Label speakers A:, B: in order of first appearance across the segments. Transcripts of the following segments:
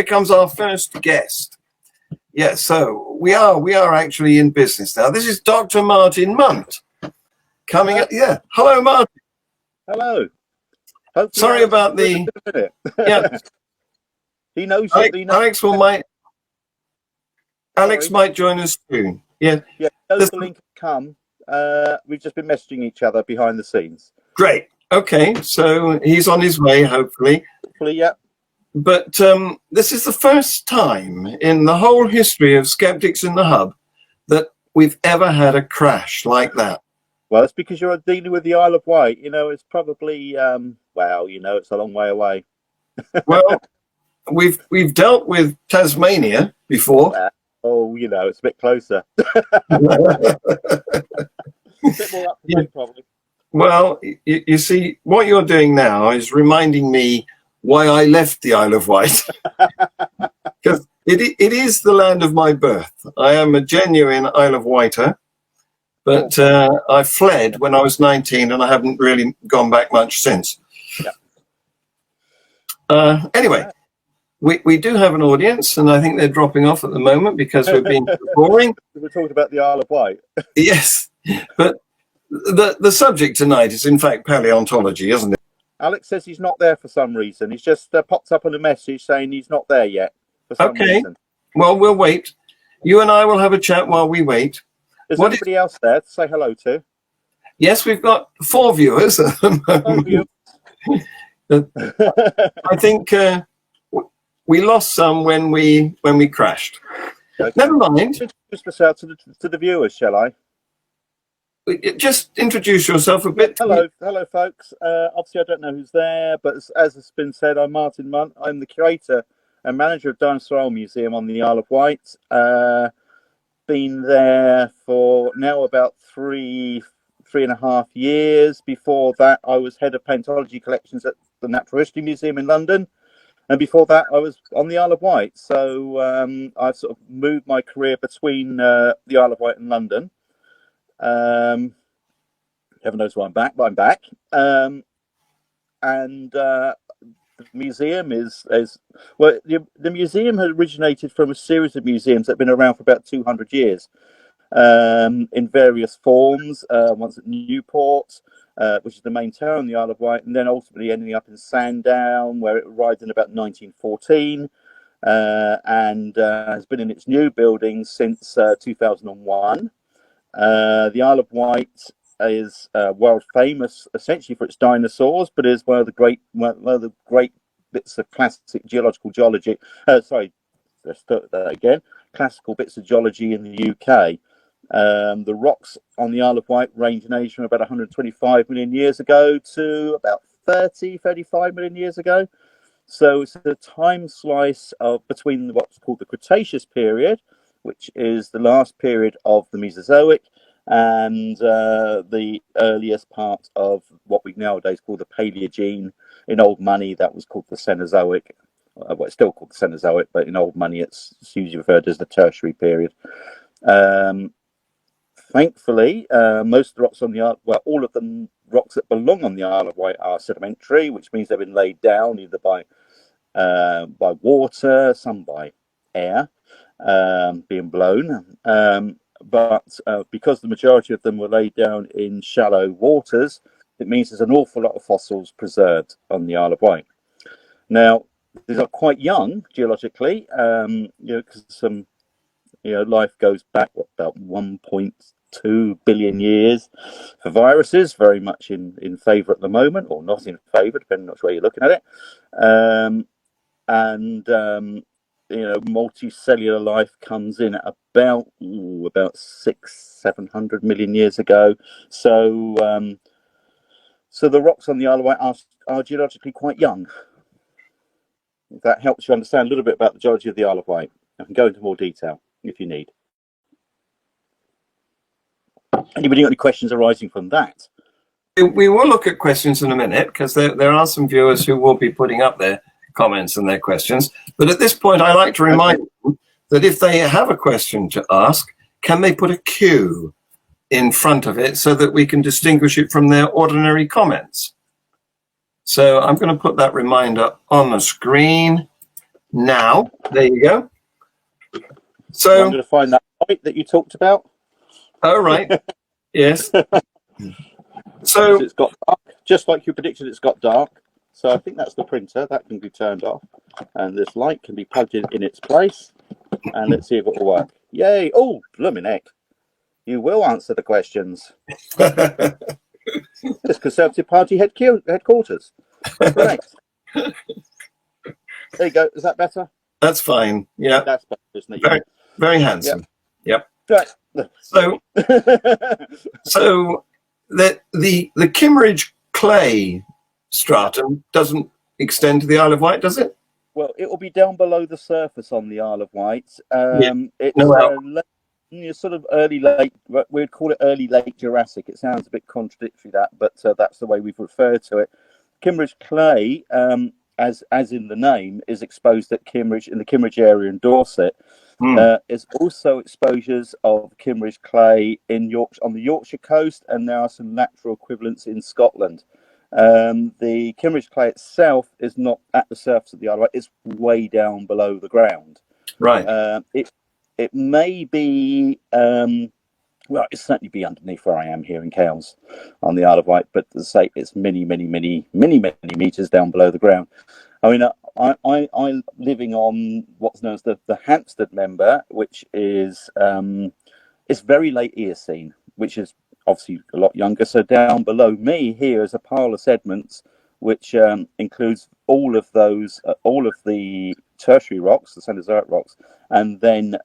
A: here comes our first guest. Yeah, so we are actually in business now. This is Dr. Martin Munt coming up. Yeah, hello, Martin.
B: Hello.
A: Hopefully sorry about the. Yeah,
B: he knows.
A: Alex might join us soon. Yeah.
B: Yeah. Knows the link come. We've just been messaging each other behind the scenes.
A: Great. Okay, so he's on his way, hopefully.
B: Hopefully, yeah.
A: But this is the first time in the whole history of Skeptics in the Hub that we've ever had a crash like that.
B: Well, it's because you're dealing with the Isle of Wight. You know, it's probably, well, you know, it's a long way away.
A: Well, we've dealt with Tasmania before.
B: Oh, you know, it's a bit closer. A bit more up to date, probably.
A: Well, you see, what you're doing now is reminding me why I left the Isle of Wight. Because it is the land of my birth. I am a genuine Isle of Wighter. But I fled when I was 19 and I haven't really gone back much since. Yeah. Anyway, we do have an audience and I think they're dropping off at the moment because we're being boring.
B: We're talking about the Isle of Wight.
A: Yes, but the subject tonight is in fact paleontology, isn't it?
B: Alex says he's not there for some reason. He's just popped up on a message saying he's not there yet for some reason.
A: Well, we'll wait. You and I will have a chat while we wait.
B: Is anybody else there to say hello to?
A: Yes, we've got 4 viewers at the moment. I think we lost some when we crashed. Okay. Never mind.
B: Introduce myself to the viewers, shall I?
A: Just introduce yourself a bit.
B: Hello, folks. Obviously, I don't know who's there, but as has been said, I'm Martin Munt. I'm the curator and manager of Dinosaur Museum on the Isle of Wight. Been there for now about three and a half years. Before that, I was head of paleontology collections at the Natural History Museum in London, and before that, I was on the Isle of Wight. So I've sort of moved my career between the Isle of Wight and London. Heaven knows why I'm back, but I'm back. The museum is well. The museum had originated from a series of museums that have been around for about 200 years, in various forms. Once at Newport, which is the main town on the Isle of Wight, and then ultimately ending up in Sandown, where it arrived in about 1914, and has been in its new building since 2001. The Isle of Wight is world famous essentially for its dinosaurs, but is one of the great bits of classic geological geology. Sorry, let's start that again. Classical bits of geology in the UK. The rocks on the Isle of Wight range in age from about 125 million years ago to about 35 million years ago. So it's a time slice of between what's called the Cretaceous period, which is the last period of the Mesozoic, and the earliest part of what we nowadays call the Paleogene. In old money, that was called the Cenozoic. Well, it's still called the Cenozoic, but in old money, it's usually referred to as the Tertiary period. Thankfully, most of the rocks on the Isle, well, all of the rocks that belong on the Isle of Wight are sedimentary, which means they've been laid down either by water, some by air being blown. But because the majority of them were laid down in shallow waters, it means there's an awful lot of fossils preserved on the Isle of Wight. Now, these are quite young geologically, because some, life goes back about 1.2 billion years. For viruses, very much in favour at the moment, or not in favour, depending on which way you're looking at it. Multicellular life comes in at about 600-700 million years ago. So the rocks on the Isle of Wight are geologically quite young. If that helps you understand a little bit about the geology of the Isle of Wight, I can go into more detail if you need. Anybody got any questions arising from that?
A: We will look at questions in a minute because there are some viewers who will be putting up their comments and their questions. But at this point, I like to remind them that if they have a question to ask, can they put a Q in front of it so that we can distinguish it from their ordinary comments? So I'm going to put that reminder on the screen. now. There you go.
B: I'm
A: So,
B: going to find that light that you talked about.
A: all right. Yes.
B: So
A: So,
B: it's got dark, just like you predicted. It's got dark. So I think that's the printer. That can be turned off, and this light can be plugged in its place. And let's see if it will work. Yay! Oh, blooming heck! You will answer the questions. It's Conservative Party headquarters. Great. There you go. Is that better?
A: that's fine. Yeah.
B: That's better, isn't it? Yeah.
A: Very, very
B: Yeah.
A: handsome. Yep.
B: Right.
A: So, so the Kimmeridge clay stratum doesn't extend to the Isle of Wight, does it?
B: Well, it will be down below the surface on the Isle of Wight.
A: Yeah.
B: It's
A: No help.
B: sort of early late. We'd call it early late Jurassic. It sounds a bit contradictory, but that's the way we've referred to it. Kimmeridge clay, as in the name, is exposed at Kimmeridge in the Kimmeridge area in Dorset. There's also exposures of Kimmeridge clay in Yorkshire, on the Yorkshire coast, and there are some natural equivalents in Scotland. The Kimmeridge clay itself is not at the surface of the Isle of Wight; it's way down below the ground.
A: Right.
B: It may be, well, it's certainly be underneath where I am here in Cales on the Isle of Wight, but to say it's many meters down below the ground. I mean, I'm living on what's known as the Hampstead member, which is it's very late Eocene, which is obviously a lot younger. So down below me here is a pile of sediments, which includes all of the tertiary rocks, the Cenozoic rocks, and then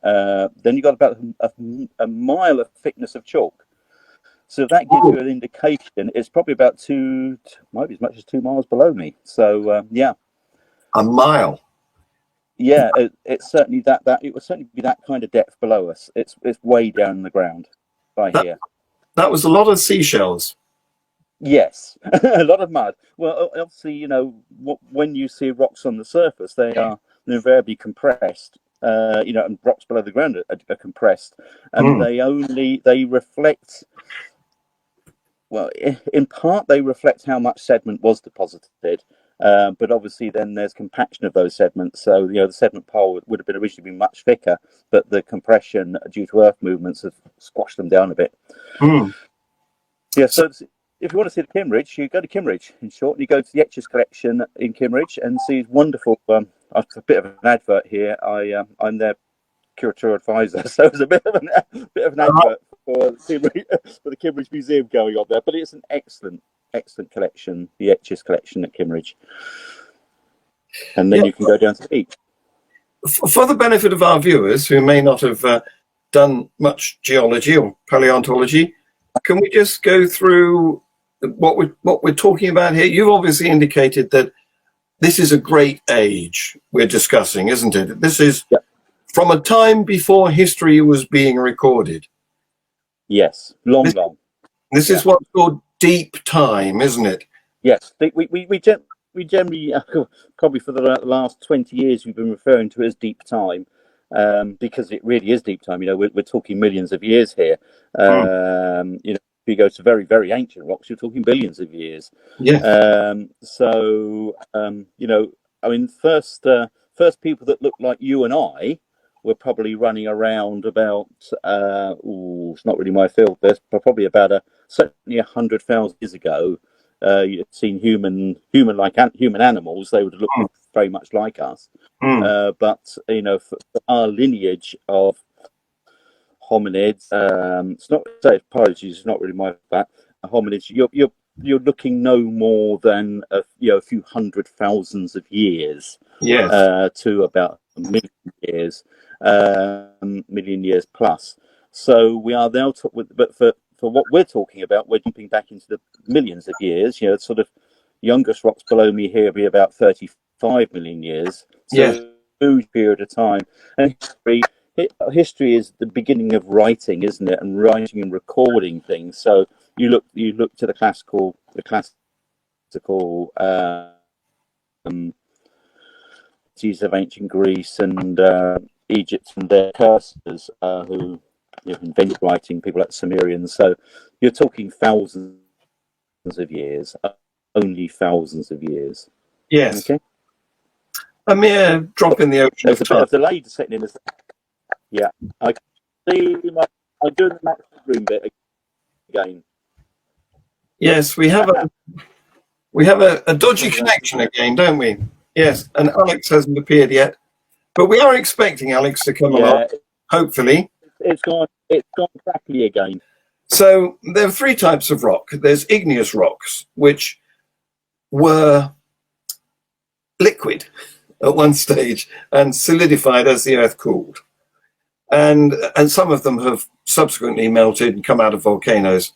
B: you got about a mile of thickness of chalk. So that gives you an indication. It's probably about might be as much as 2 miles below me. So yeah.
A: A mile.
B: Yeah, it's certainly that it would certainly be that kind of depth below us. It's way down in the ground by here.
A: That was a lot of seashells.
B: Yes, a lot of mud. Well, obviously, you know, when you see rocks on the surface, they're invariably compressed. And rocks below the ground are compressed, and they reflect. Well, in part, they reflect how much sediment was deposited. But obviously, then there's compaction of those sediments. So, the sediment pile would have been originally been much thicker, but the compression due to earth movements have squashed them down a bit. Yeah, so if you want to see the Kimmeridge, you go to Kimmeridge. In short, you go to the Etches collection in Kimmeridge and see wonderful. A bit of an advert here. I'm their curatorial advisor, so it's a bit of an advert for the Kimmeridge Museum going on there. But it's an excellent collection, the Etches collection at Kimmeridge. And then you can go down to the beach.
A: For the benefit of our viewers who may not have done much geology or paleontology, can we just go through what we're talking about here? You've obviously indicated that this is a great age we're discussing, isn't it? This is from a time before history was being recorded.
B: Yes, long.
A: This is what's called deep time, isn't it?
B: Yes, we generally, probably for the last 20 years, we've been referring to it as deep time, because it really is deep time. We're talking millions of years here. If you go to very, very ancient rocks, you're talking billions of years.
A: Yeah.
B: First people that looked like you and I were probably running around about, it's not really my field, but probably about certainly 100,000 years ago. You've seen human animals, they would have looked very much like us. But for our lineage of hominids, it's not really my fact. Hominids, you're looking no more than a few hundred thousands of years.
A: Yes.
B: To about a million years, million years plus. So we are now, but for what we're talking about, we're jumping back into the millions of years. Sort of youngest rocks below me here be about 35 million years. So huge period of time. And history is the beginning of writing, isn't it? And writing and recording things. So you look to the classical of ancient Greece and Egypt and their cursors who invented writing, people like Sumerians. So you're talking thousands of years, only thousands of years.
A: Yes.
B: Okay.
A: A mere drop in the ocean
B: There's
A: of
B: a bit
A: time.
B: of delay to setting in this. Yeah, I can see I'm doing the max room bit again.
A: Yes, we have a dodgy connection again, don't we? Yes, and Alex hasn't appeared yet, but we are expecting Alex to come along, hopefully.
B: It's gone crackly again.
A: So there are three types of rock. There's igneous rocks, which were liquid at one stage and solidified as the earth cooled. And some of them have subsequently melted and come out of volcanoes.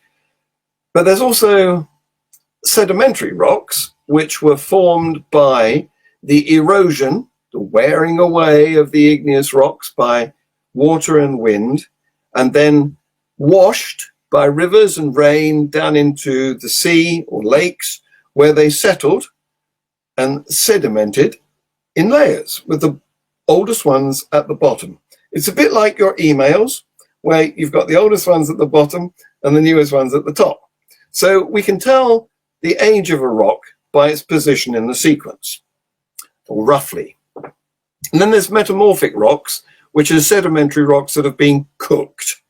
A: But there's also sedimentary rocks, which were formed by the erosion, the wearing away of the igneous rocks by water and wind, and then washed by rivers and rain down into the sea or lakes, where they settled and sedimented in layers, with the oldest ones at the bottom. It's a bit like your emails, where you've got the oldest ones at the bottom and the newest ones at the top. So we can tell the age of a rock by its position in the sequence, or roughly. And then there's metamorphic rocks, which are sedimentary rocks that have been cooked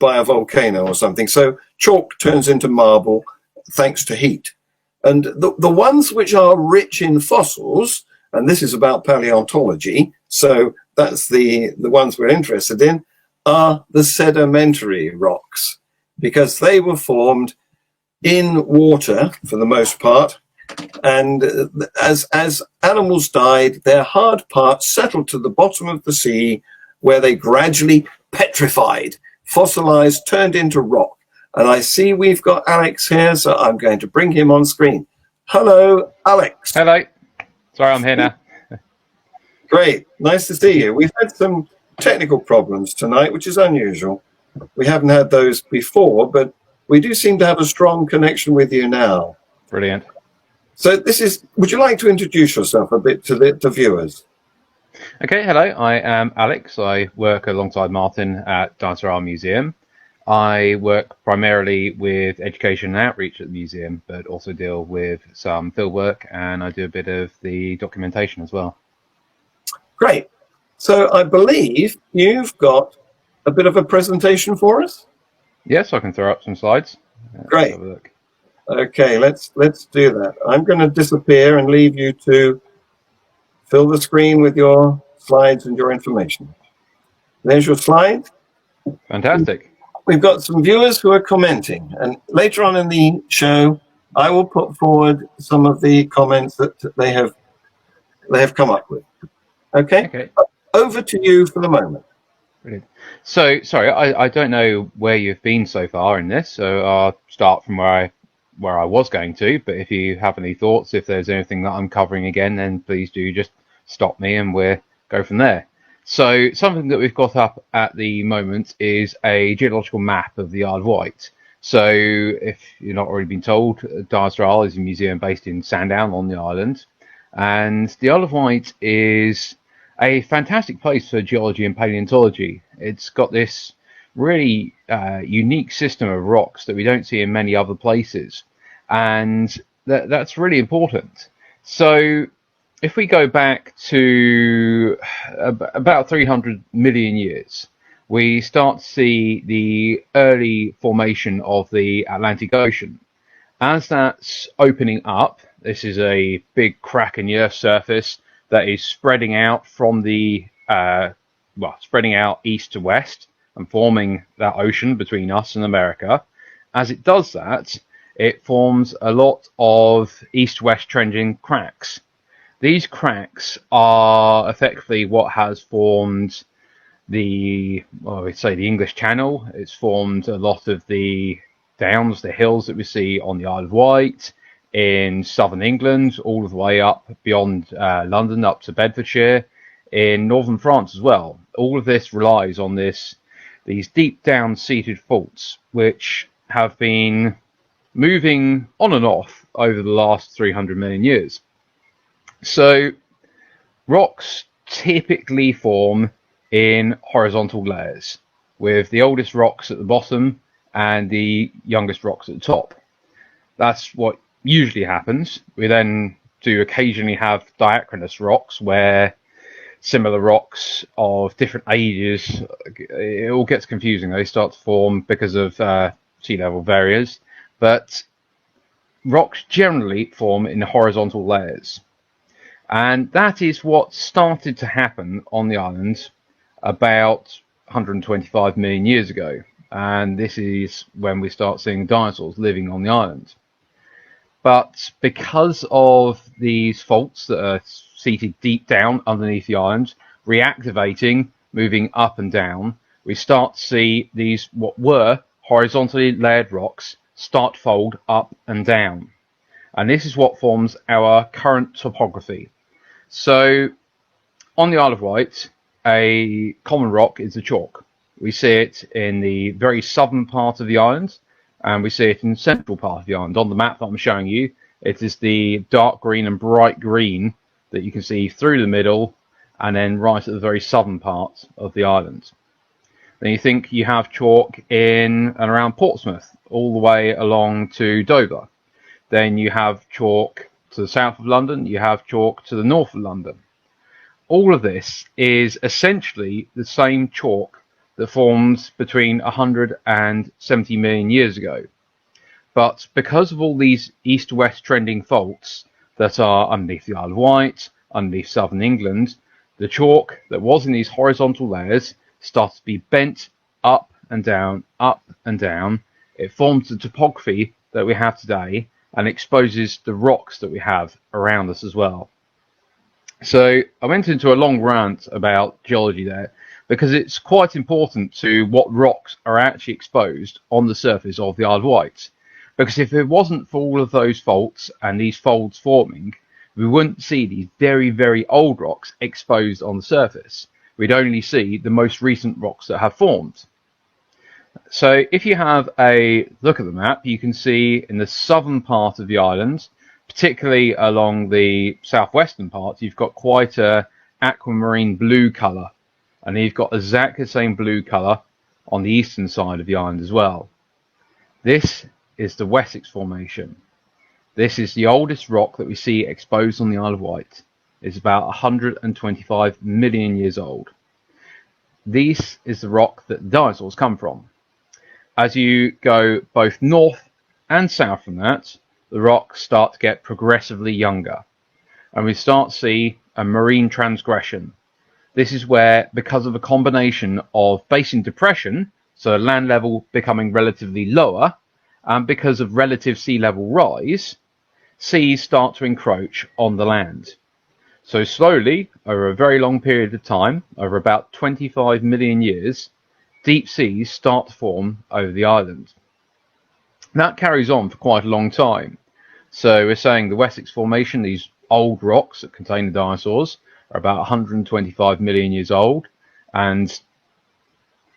A: by a volcano or something. So chalk turns into marble thanks to heat. And the ones which are rich in fossils, and this is about paleontology, so that's the ones we're interested in, are the sedimentary rocks, because they were formed in water for the most part. And as animals died, their hard parts settled to the bottom of the sea, where they gradually petrified, fossilized, turned into rock. And I see we've got Alex here, so I'm going to bring him on screen. Hello, Alex.
C: Hello. Sorry, I'm here now.
A: Great. Nice to see you. We've had some technical problems tonight, which is unusual. We haven't had those before, but we do seem to have a strong connection with you now.
C: Brilliant.
A: So would you like to introduce yourself a bit to the viewers?
C: Okay, hello. I am Alex. I work alongside Martin at Dinosaur Museum. I work primarily with education and outreach at the museum, but also deal with some field work, and I do a bit of the documentation as well.
A: Great. So I believe you've got a bit of a presentation for us?
C: Yes, I can throw up some slides.
A: Great.
C: Have a look.
A: Okay, let's do that. I'm going to disappear and leave you to fill the screen with your slides and your information. There's your slide.
C: Fantastic.
A: We've got some viewers who are commenting, and later on in the show, I will put forward some of the comments that they have come up with. Okay. Over to you for the moment.
C: Brilliant. So, sorry, I don't know where you've been so far in this, so I'll start from where I was going to, but if you have any thoughts, if there's anything that I'm covering again, then please do just stop me and we'll go from there. So something that we've got up at the moment is a geological map of the Isle of Wight. So if you're not already been told, Dinosaur is a museum based in Sandown on the island, and the Isle of Wight is a fantastic place for geology and paleontology. It's got this really unique system of rocks that we don't see in many other places, and that's really important. So if we go back to about 300 million years, we start to see the early formation of the Atlantic Ocean. As that's opening up, this is a big crack in the Earth's surface that is spreading out from spreading out east to west and forming that ocean between us and America. As it does that, it forms a lot of east-west trending cracks. These cracks are effectively what has formed the English Channel. It's formed a lot of the downs, the hills that we see on the Isle of Wight, in southern England, all the way up beyond London, up to Bedfordshire, in northern France as well. All of this relies on these deep down seated faults, which have been moving on and off over the last 300 million years. So rocks typically form in horizontal layers, with the oldest rocks at the bottom and the youngest rocks at the top. That's what usually happens. We then do occasionally have diachronous rocks where similar rocks of different ages, it all gets confusing. They start to form because of sea level variance, but rocks generally form in horizontal layers. And that is what started to happen on the island about 125 million years ago. And this is when we start seeing dinosaurs living on the island. But because of these faults that are seated deep down underneath the island, reactivating, moving up and down, we start to see these, what were horizontally layered rocks, start to fold up and down. And this is what forms our current topography. So on the Isle of Wight, a common rock is the chalk. We see it in the very southern part of the island, and we see it in the central part of the island. On the map that I'm showing you, it is the dark green and bright green that you can see through the middle, and then right at the very southern part of the island. Then you think you have chalk in and around Portsmouth, all the way along to Dover. Then you have chalk to the south of London, you have chalk to the north of London. All of this is essentially the same chalk that formed between 100 and 70 million years ago. But because of all these east-west trending faults that are underneath the Isle of Wight, underneath southern England, the chalk that was in these horizontal layers starts to be bent up and down, up and down. It forms the topography that we have today and exposes the rocks that we have around us as well. So I went into a long rant about geology there because it's quite important to what rocks are actually exposed on the surface of the Isle of Wight. Because if it wasn't for all of those faults and these folds forming, we wouldn't see these very, very old rocks exposed on the surface. We'd only see the most recent rocks that have formed. So if you have a look at the map, you can see in the southern part of the island, particularly along the southwestern part, you've got quite a aquamarine blue colour. And you've got exactly the same blue colour on the eastern side of the island as well. This is the Wessex Formation. This is the oldest rock that we see exposed on the Isle of Wight. It's about 125 million years old. This is the rock that dinosaurs come from. As you go both north and south from that, the rocks start to get progressively younger. And we start to see a marine transgression. This is where, because of a combination of basin depression, so land level becoming relatively lower, and because of relative sea level rise, seas start to encroach on the land. So slowly, over a very long period of time, over about 25 million years, deep seas start to form over the island. That carries on for quite a long time. So we're saying the Wessex Formation, these old rocks that contain the dinosaurs, are about 125 million years old, and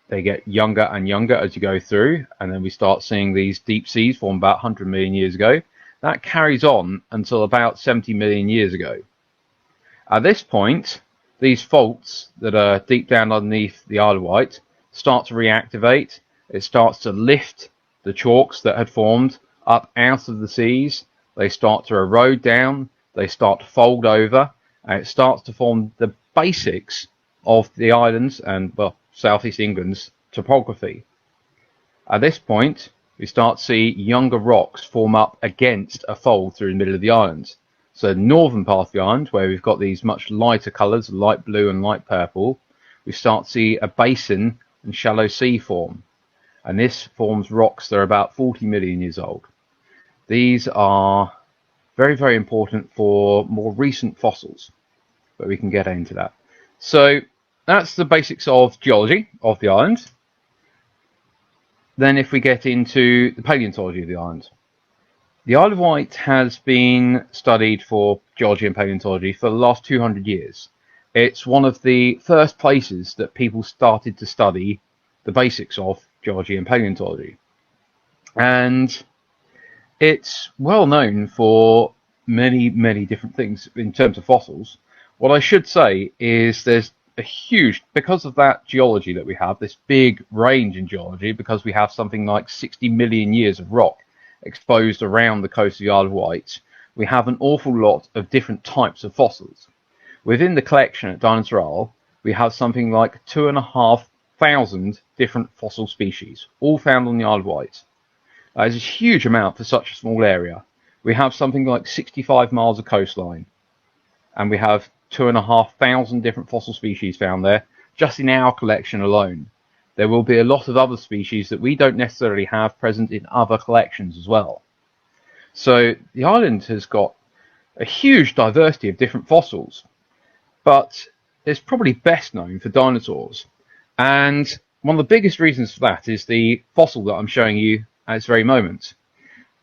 C: they get younger and younger as you go through, and then we start seeing these deep seas form about 100 million years ago. That carries on until about 70 million years ago. At this point, these faults that are deep down underneath the Isle of Wight start to reactivate. It starts to lift the chalks that had formed up out of the seas. They start to erode down, they start to fold over, and it starts to form the basics of the islands and, well, southeast England's topography. At this point, we start to see younger rocks form up against a fold through the middle of the island. So the northern part of the island, where we've got these much lighter colours, light blue and light purple, we start to see a basin and shallow sea form. And this forms rocks that are about 40 million years old. These are very, very important for more recent fossils, but we can get into that. So that's the basics of geology of the island. Then if we get into the paleontology of the island. The Isle of Wight has been studied for geology and paleontology for the last 200 years. It's one of the first places that people started to study the basics of geology and paleontology. And it's well known for many, many different things in terms of fossils. What I should say is there's a huge, because of that geology that we have, this big range in geology, because we have something like 60 million years of rock exposed around the coast of the Isle of Wight, we have an awful lot of different types of fossils. Within the collection at Dinosaur, we have something like 2,500 different fossil species, all found on the Isle of Wight. That is a huge amount for such a small area. We have something like 65 miles of coastline, and we have 2,500 different fossil species found there, just in our collection alone. There will be a lot of other species that we don't necessarily have present in other collections as well. So the island has got a huge diversity of different fossils, but it's probably best known for dinosaurs. And one of the biggest reasons for that is the fossil that I'm showing you at this very moment.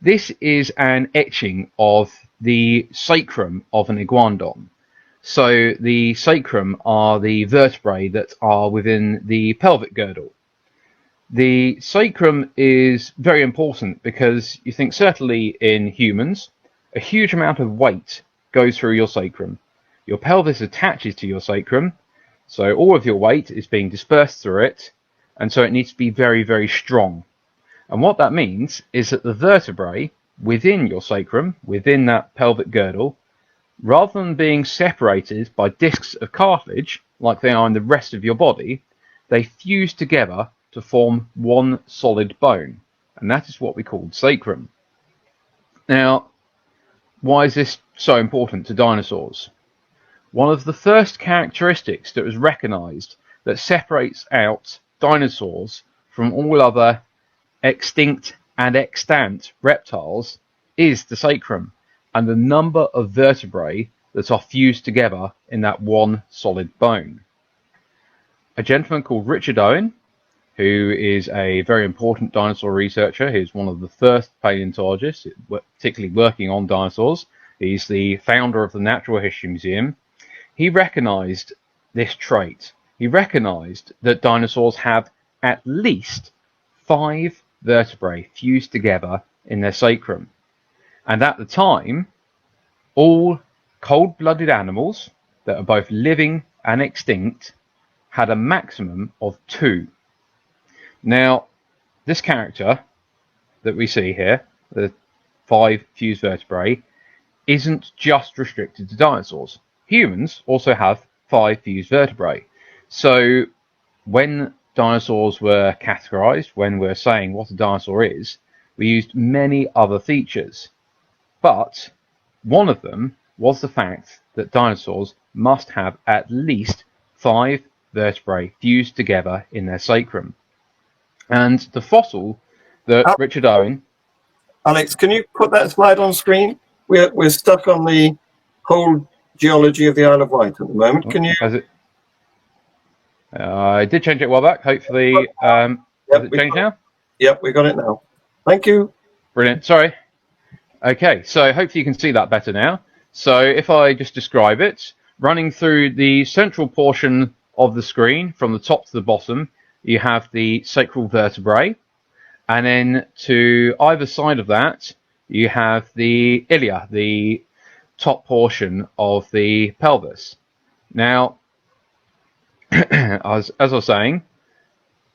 C: This is an etching of the sacrum of an iguanodon. So the sacrum are the vertebrae that are within the pelvic girdle. The sacrum is very important because you think certainly in humans, a huge amount of weight goes through your sacrum. Your pelvis attaches to your sacrum, so all of your weight is being dispersed through it, and so it needs to be very, very strong. And what that means is that the vertebrae within your sacrum, within that pelvic girdle, rather than being separated by discs of cartilage like they are in the rest of your body, they fuse together to form one solid bone, and that is what we call sacrum. Now, why is this so important to dinosaurs? One of the first characteristics that was recognized that separates out dinosaurs from all other extinct and extant reptiles is the sacrum and the number of vertebrae that are fused together in that one solid bone. A gentleman called Richard Owen, who is a very important dinosaur researcher, he's one of the first paleontologists, particularly working on dinosaurs. He's the founder of the Natural History Museum. He recognized this trait. He recognized that dinosaurs have at least 5 vertebrae fused together in their sacrum. And at the time, all cold-blooded animals that are both living and extinct had a maximum of 2. Now, this character that we see here, the 5 fused vertebrae, isn't just restricted to dinosaurs. Humans also have 5 fused vertebrae. So when dinosaurs were categorized, when we're saying what a dinosaur is, we used many other features. But one of them was the fact that dinosaurs must have at least 5 vertebrae fused together in their sacrum. And the fossil that Richard Owen...
A: Alex, can you put that slide on screen? We're stuck on the whole geology of the Isle of Wight at the moment. Can you...
C: I did change it a while back. Hopefully, has it changed now?
A: Yep, we got it now. Thank you.
C: Brilliant. Sorry. Okay, so hopefully you can see that better now. So if I just describe it, running through the central portion of the screen from the top to the bottom, you have the sacral vertebrae, and then to either side of that, you have the ilia, the top portion of the pelvis. Now, as I was saying,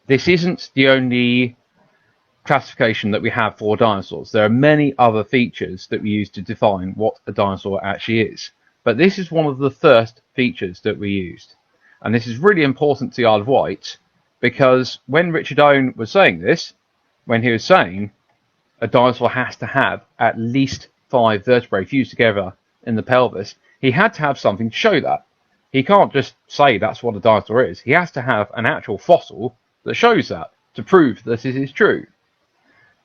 C: this isn't the only classification that we have for dinosaurs. There are many other features that we use to define what a dinosaur actually is. But this is one of the first features that we used. And this is really important to the Isle of Wight, because when Richard Owen was saying this, when he was saying a dinosaur has to have at least 5 vertebrae fused together in the pelvis, he had to have something to show that. He can't just say that's what a dinosaur is. He has to have an actual fossil that shows that, to prove that it is true.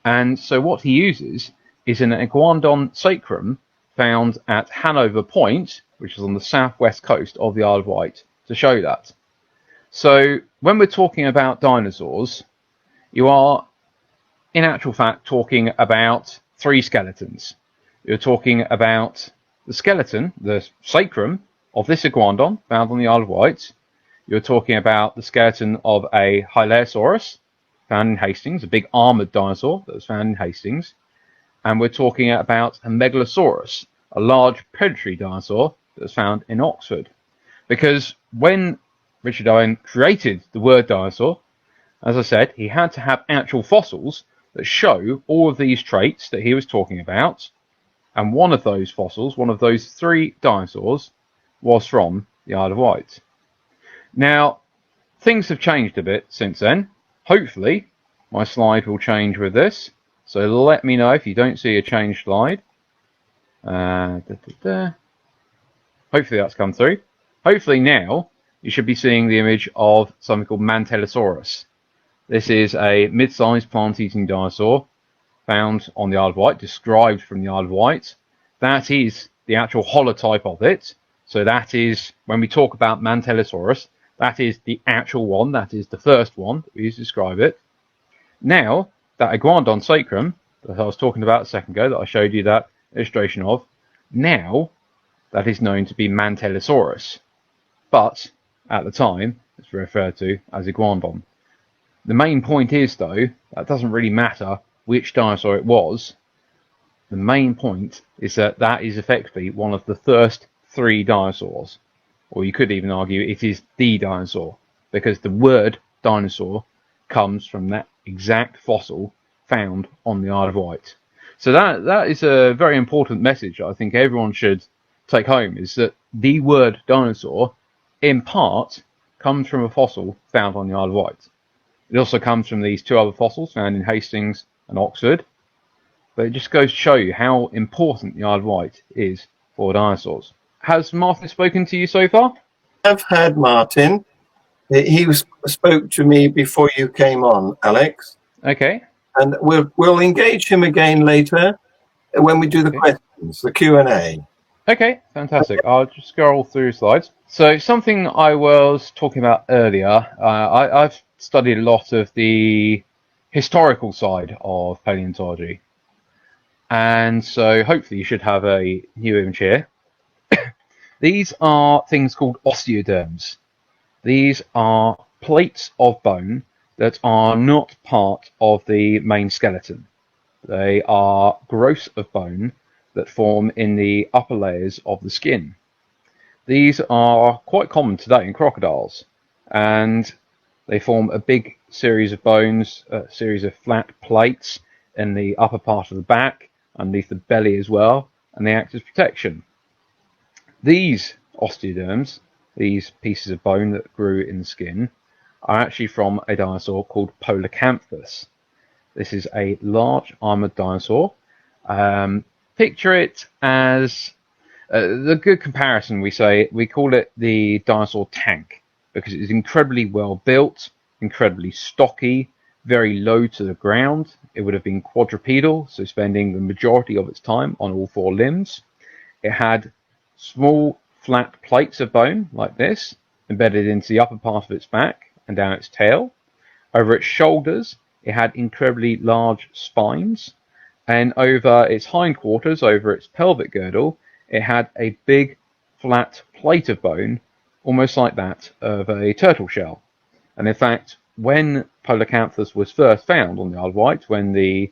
C: And so what he uses is an iguanodon sacrum found at Hanover Point, which is on the southwest coast of the Isle of Wight, to show that. So when we're talking about dinosaurs, you are in actual fact talking about 3 skeletons. You're talking about the skeleton, the sacrum of this iguanodon found on the Isle of Wight. You're talking about the skeleton of a Palaeontologists found in Hastings, a big armoured dinosaur that was found in Hastings. And we're talking about a Mantellosaurus, a large predatory dinosaur that was found in Oxford. Because when Richard Owen created the word dinosaur, as I said, he had to have actual fossils that show all of these traits that he was talking about. And one of those fossils, one of those 3 dinosaurs, was from the Isle of Wight. Now, things have changed a bit since then. Hopefully, my slide will change with this. So let me know if you don't see a changed slide. Hopefully that's come through. Hopefully now you should be seeing the image of something called Mantellosaurus. This is a mid-sized plant-eating dinosaur found on the Isle of Wight, described from the Isle of Wight. That is the actual holotype of it. So that is, when we talk about Mantellosaurus, that is the actual one, that is the first one that we use to describe it. Now, that Iguanodon sacrum that I was talking about a second ago, that I showed you that illustration of, now that is known to be Mantellosaurus. But, at the time, it's referred to as Iguanodon. The main point is, though, that doesn't really matter which dinosaur it was. The main point is that that is effectively one of the first 3 dinosaurs. Or you could even argue it is the dinosaur, because the word dinosaur comes from that exact fossil found on the Isle of Wight. So that is a very important message I think everyone should take home, is that the word dinosaur, in part, comes from a fossil found on the Isle of Wight. It also comes from these 2 other fossils found in Hastings and Oxford. But it just goes to show you how important the Isle of Wight is for dinosaurs. Has Martin spoken to you so far?
A: I've had Martin. Spoke to me before you came on, Alex.
C: Okay.
A: And we'll engage him again later when we do the questions, the Q&A.
C: Okay, fantastic. I'll just scroll through slides. So something I was talking about earlier, I've studied a lot of the historical side of paleontology. And so hopefully you should have a new image here. These are things called osteoderms. These are plates of bone that are not part of the main skeleton. They are growths of bone that form in the upper layers of the skin. These are quite common today in crocodiles, and they form a big series of bones, a series of flat plates in the upper part of the back, underneath the belly as well, and they act as protection. These osteoderms, these pieces of bone that grew in the skin, are actually from a dinosaur called Polacanthus. This is a large armored dinosaur. Picture it as the good comparison, we call it the dinosaur tank, because it is incredibly well built, incredibly stocky, very low to the ground. It would have been quadrupedal, so spending the majority of its time on all 4 limbs. It had small flat plates of bone like this embedded into the upper part of its back and down its tail. Over its shoulders it had incredibly large spines, and over its hindquarters, over its pelvic girdle, it had a big flat plate of bone, almost like that of a turtle shell. And in fact, when Polacanthus was first found on the Isle of Wight, when the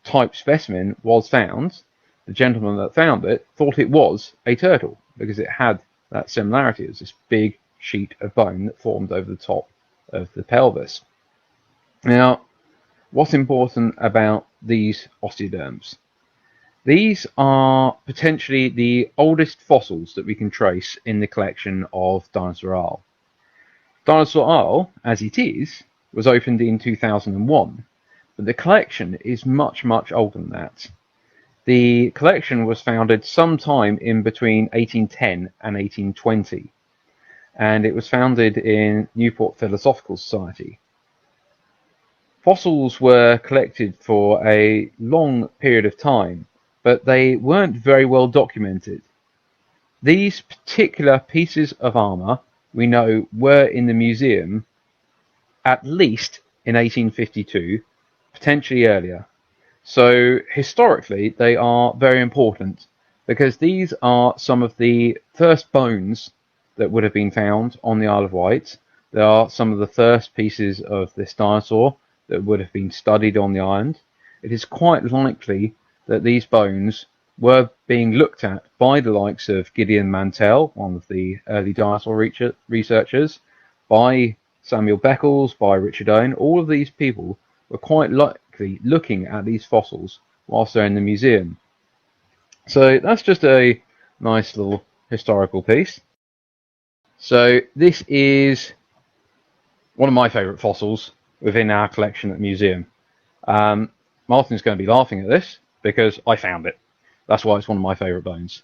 C: type specimen was found, the gentleman that found it thought it was a turtle, because it had that similarity. It was this big sheet of bone that formed over the top of the pelvis. Now, what's important about these osteoderms? These are potentially the oldest fossils that we can trace in the collection of Dinosaur Isle. Dinosaur Isle, as it is, was opened in 2001, but the collection is much, much older than that. The collection was founded sometime in between 1810 and 1820, and it was founded in Newport Philosophical Society. Fossils were collected for a long period of time, but they weren't very well documented. These particular pieces of armour we know were in the museum at least in 1852, potentially earlier. So historically they are very important, because these are some of the first bones that would have been found on the Isle of Wight. They are some of the first pieces of this dinosaur that would have been studied on the island. It is quite likely that these bones were being looked at by the likes of Gideon Mantell, one of the early dinosaur researchers, by Samuel Beckles, by Richard Owen. All of these people were quite likely looking at these fossils whilst they're in the museum. So that's just a nice little historical piece. So this is one of my favourite fossils within our collection at the museum. Martin's going to be laughing at this because I found it. That's why it's one of my favourite bones.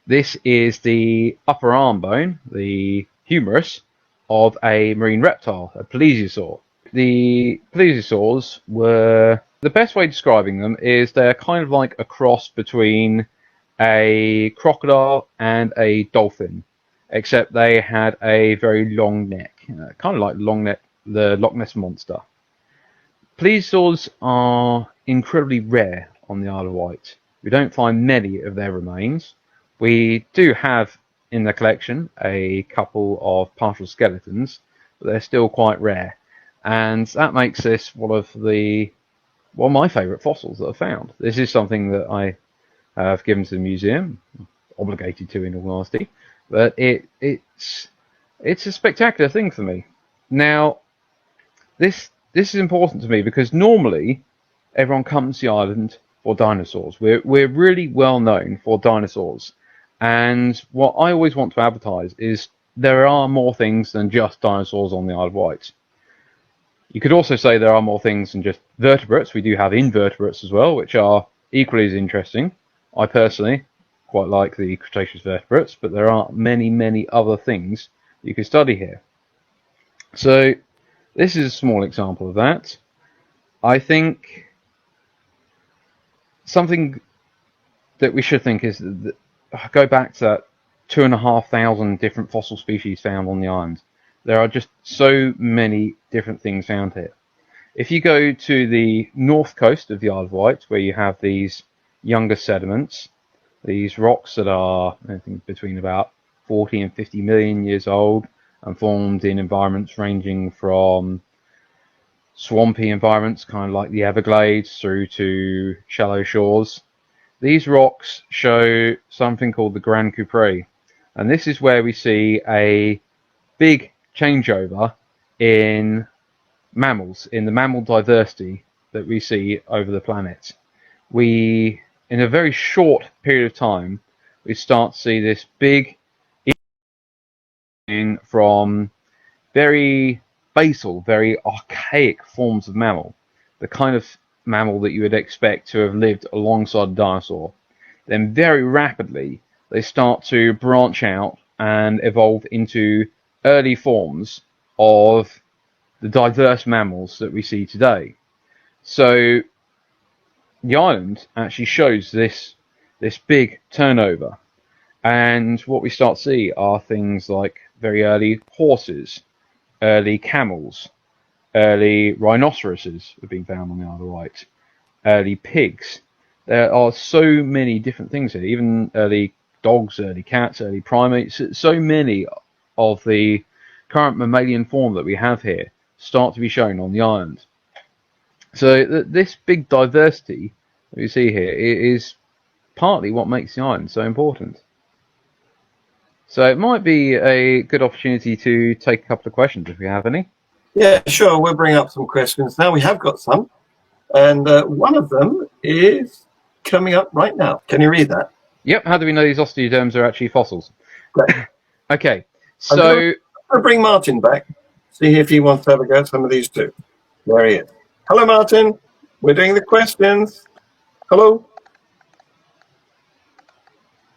C: This is the upper arm bone, the humerus, of a marine reptile, a plesiosaur. The plesiosaurs were, the best way of describing them is they're kind of like a cross between a crocodile and a dolphin, except they had a very long neck, kind of like the Loch Ness Monster. Plesiosaurs are incredibly rare on the Isle of Wight. We don't find many of their remains. We do have in the collection a couple of partial skeletons, but they're still quite rare. And that makes this one of my favourite fossils that I've found. This is something that I have given to the museum, obligated to in all honesty, but it's a spectacular thing for me. Now, this is important to me because normally everyone comes to the island for dinosaurs. We're really well known for dinosaurs, and what I always want to advertise is there are more things than just dinosaurs on the Isle of Wight. You could also say there are more things than just vertebrates. We do have invertebrates as well, which are equally as interesting. I personally quite like the Cretaceous vertebrates, but there are many, many other things you could study here. So this is a small example of that. I think something that we should think is that, go back to that 2,500 different fossil species found on the island. There are just so many different things found here. If you go to the north coast of the Isle of Wight, where you have these younger sediments, these rocks that are, I think, between about 40 and 50 million years old and formed in environments ranging from swampy environments, kind of like the Everglades, through to shallow shores. These rocks show something called the Grand Coupre, and this is where we see a big changeover in mammals, in the mammal diversity that we see over the planet. In a very short period of time, we start to see this big in from very basal, very archaic forms of mammal, the kind of mammal that you would expect to have lived alongside a dinosaur. Then very rapidly, they start to branch out and evolve into early forms of the diverse mammals that we see today. So the island actually shows this big turnover, and what we start to see are things like very early horses, early camels, early rhinoceroses have been found on the Isle of Wight, early pigs. There are so many different things here, even early dogs, early cats, early primates. So many of the current mammalian form that we have here start to be shown on the island. So this big diversity that we see here is partly what makes the island so important. So it might be a good opportunity to take a couple of questions if we have any.
A: Yeah, sure. We'll bring up some questions now. We have got some. And one of them is coming up right now. Can you read that?
C: Yep. How do we know these osteoderms are actually fossils?
A: Great.
C: Okay.
A: I'm
C: So
A: I'll bring Martin back, see if he wants to have a go at some of these too. There he is. Hello, Martin. We're doing the questions. Hello.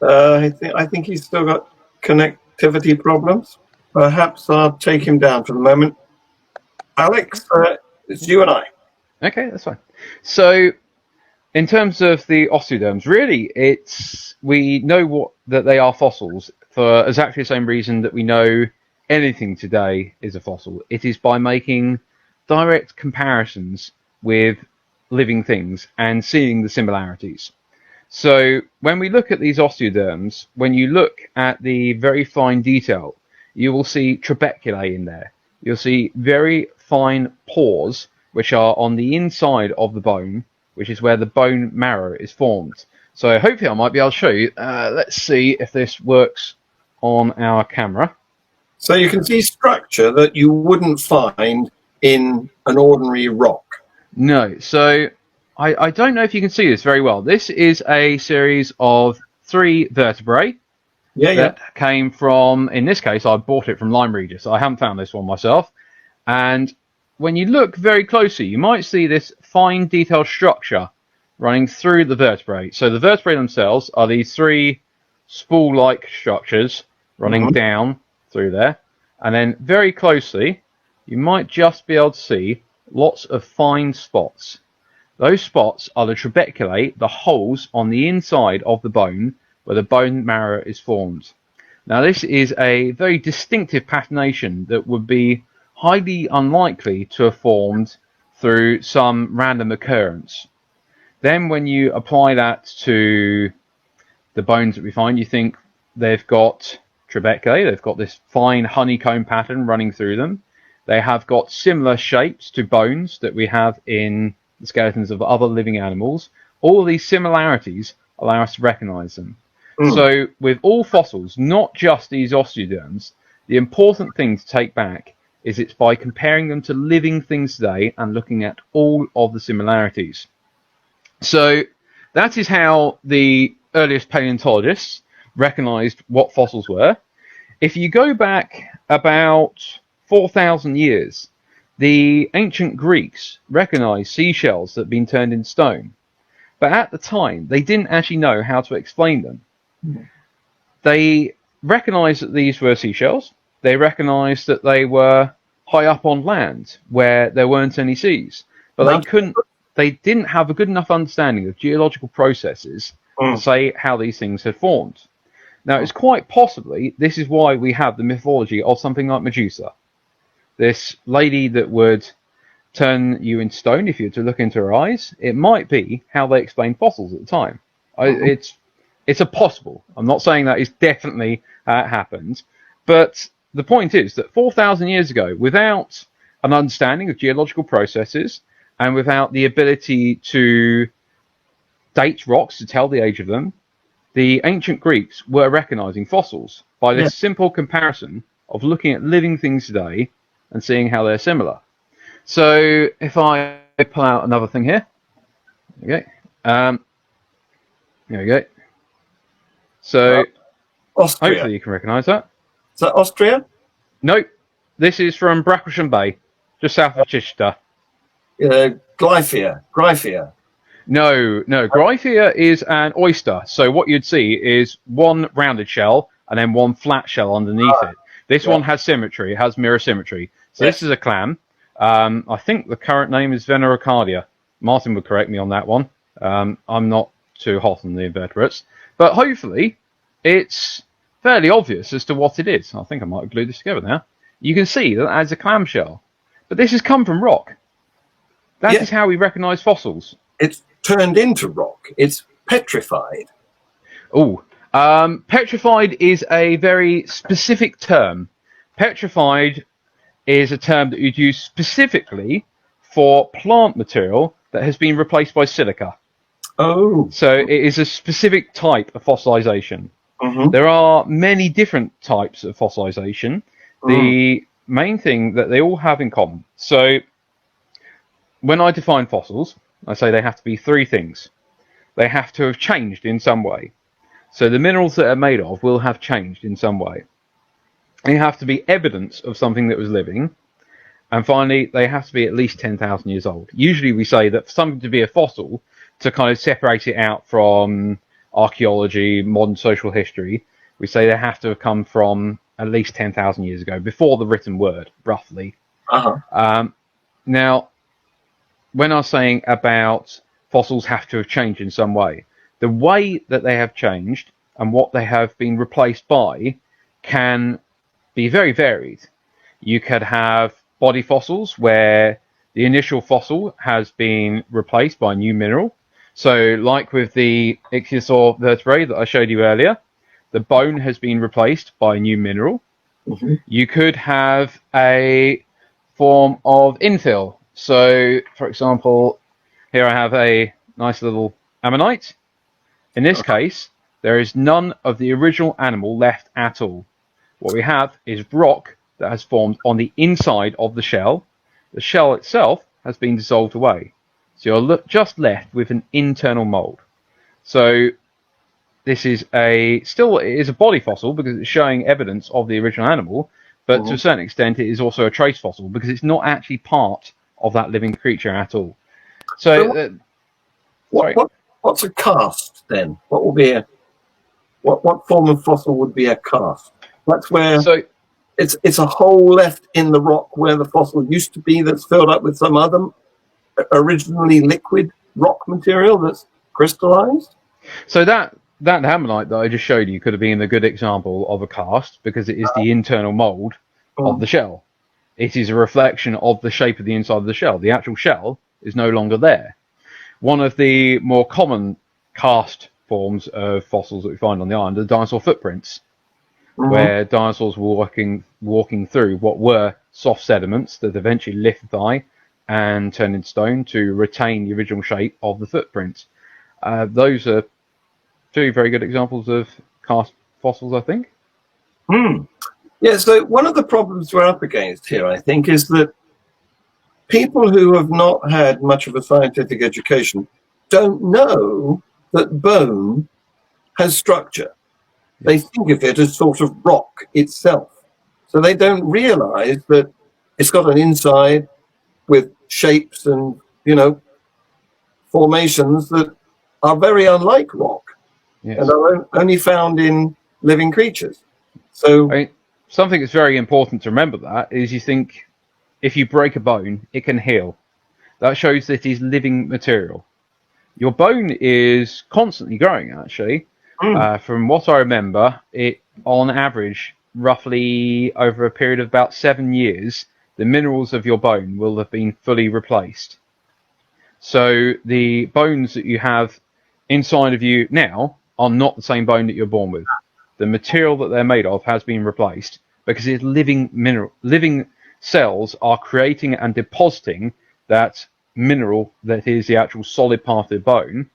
A: I think he's still got connectivity problems. Perhaps I'll take him down for the moment. Alex, it's you and I.
C: okay, that's fine. So in terms of the osteoderms, really, we know that they are fossils for exactly the same reason that we know anything today is a fossil. It is by making direct comparisons with living things and seeing the similarities. So when we look at these osteoderms, when you look at the very fine detail, you will see trabeculae in there. You'll see very fine pores which are on the inside of the bone, which is where the bone marrow is formed. So hopefully I might be able to show you. Let's see if this works on our camera.
A: So you can see structure that you wouldn't find in an ordinary rock.
C: No, so I don't know if you can see this very well. This is a series of 3 vertebrae that came from, in this case, I bought it from Lyme Regis. I haven't found this one myself. And when you look very closely, you might see this fine detailed structure running through the vertebrae. So the vertebrae themselves are these 3 spool-like structures running down through there. And then very closely, you might just be able to see lots of fine spots. Those spots are the trabeculae, the holes on the inside of the bone where the bone marrow is formed. Now this is a very distinctive patternation that would be highly unlikely to have formed through some random occurrence. Then when you apply that to the bones that we find, you think they've got trabeculae, they've got this fine honeycomb pattern running through them. They have got similar shapes to bones that we have in the skeletons of other living animals. All of these similarities allow us to recognize them. So with all fossils, not just these osteoderms, the important thing to take back is it's by comparing them to living things today and looking at all of the similarities. So that is how the earliest paleontologists recognized what fossils were. If you go back about 4,000 years, the ancient Greeks recognized seashells that had been turned into stone. But at the time, they didn't actually know how to explain them. They recognized that these were seashells. They recognized that they were high up on land where there weren't any seas. But they didn't have a good enough understanding of geological processes to say how these things had formed. Now, it's quite possibly this is why we have the mythology of something like Medusa. This lady that would turn you into stone if you were to look into her eyes. It might be how they explained fossils at the time. It's a possible. I'm not saying that is definitely how it happened. But the point is that 4,000 years ago, without an understanding of geological processes and without the ability to date rocks to tell the age of them, the ancient Greeks were recognizing fossils by this simple comparison of looking at living things today and seeing how they're similar. So if I pull out another thing here, okay, there we go. So
A: Austria.
C: Hopefully you can recognise that.
A: Is that Austria?
C: Nope. This is from Bracklesham Bay, just south of Chichester.
A: Gryphia.
C: No. Gryphia is an oyster. So what you'd see is one rounded shell and then one flat shell underneath it. This one has symmetry. It has mirror symmetry. So this is a clam. I think the current name is Venericardia. Martin would correct me on that one. I'm not too hot on the invertebrates. But hopefully it's fairly obvious as to what it is. I think I might have glued this together now. You can see that as a clamshell. But this has come from rock. That is how we recognise fossils.
A: It's turned into rock. It's petrified.
C: Petrified is a very specific term. Petrified is a term that you'd use specifically for plant material that has been replaced by silica. So it is a specific type of fossilization. There are many different types of fossilization. The main thing that they all have in common. So when I define fossils, I say they have to be three things. They have to have changed in some way. So the minerals that are made of will have changed in some way. They have to be evidence of something that was living. And finally, they have to be at least 10,000 years old. Usually we say that for something to be a fossil, to kind of separate it out from archaeology, modern social history, we say they have to have come from at least 10,000 years ago, before the written word, roughly. Now, when I was saying about fossils have to have changed in some way, the way that they have changed and what they have been replaced by can be very varied. You could have body fossils where the initial fossil has been replaced by a new mineral. So like with the Ichthyosaur vertebrae that I showed you earlier, the bone has been replaced by a new mineral. You could have a form of infill. So, for example, here I have a nice little ammonite. In this case, there is none of the original animal left at all. What we have is rock that has formed on the inside of the shell. The shell itself has been dissolved away. So you're just left with an internal mould. So this is it is a body fossil because it's showing evidence of the original animal, but to a certain extent it is also a trace fossil because it's not actually part of that living creature at all. So,
A: what's a cast then? What will be what form of fossil would be a cast? That's where it's a hole left in the rock where the fossil used to be that's filled up with some other originally liquid rock material that's crystallized.
C: So that hammerite that I just showed you could have been a good example of a cast because it is the internal mould of the shell. It is a reflection of the shape of the inside of the shell. The actual shell is no longer there. One of the more common cast forms of fossils that we find on the island are dinosaur footprints, where dinosaurs were walking through what were soft sediments that eventually lithify and turn into stone to retain the original shape of the footprints. Those are two very good examples of cast fossils, I think.
A: Yeah, so one of the problems we're up against here, I think, is that people who have not had much of a scientific education don't know that bone has structure. They think of it as sort of rock itself. So they don't realize that it's got an inside with shapes and, formations that are very unlike rock and are only found in living creatures. So
C: something that's very important to remember that is you think if you break a bone, it can heal. That shows that it is living material. Your bone is constantly growing, actually. From what I remember, it, on average, roughly over a period of about 7 years, the minerals of your bone will have been fully replaced. So the bones that you have inside of you now are not the same bone that you're born with. The material that they're made of has been replaced because it's living cells are creating and depositing that mineral that is the actual solid part of the bone,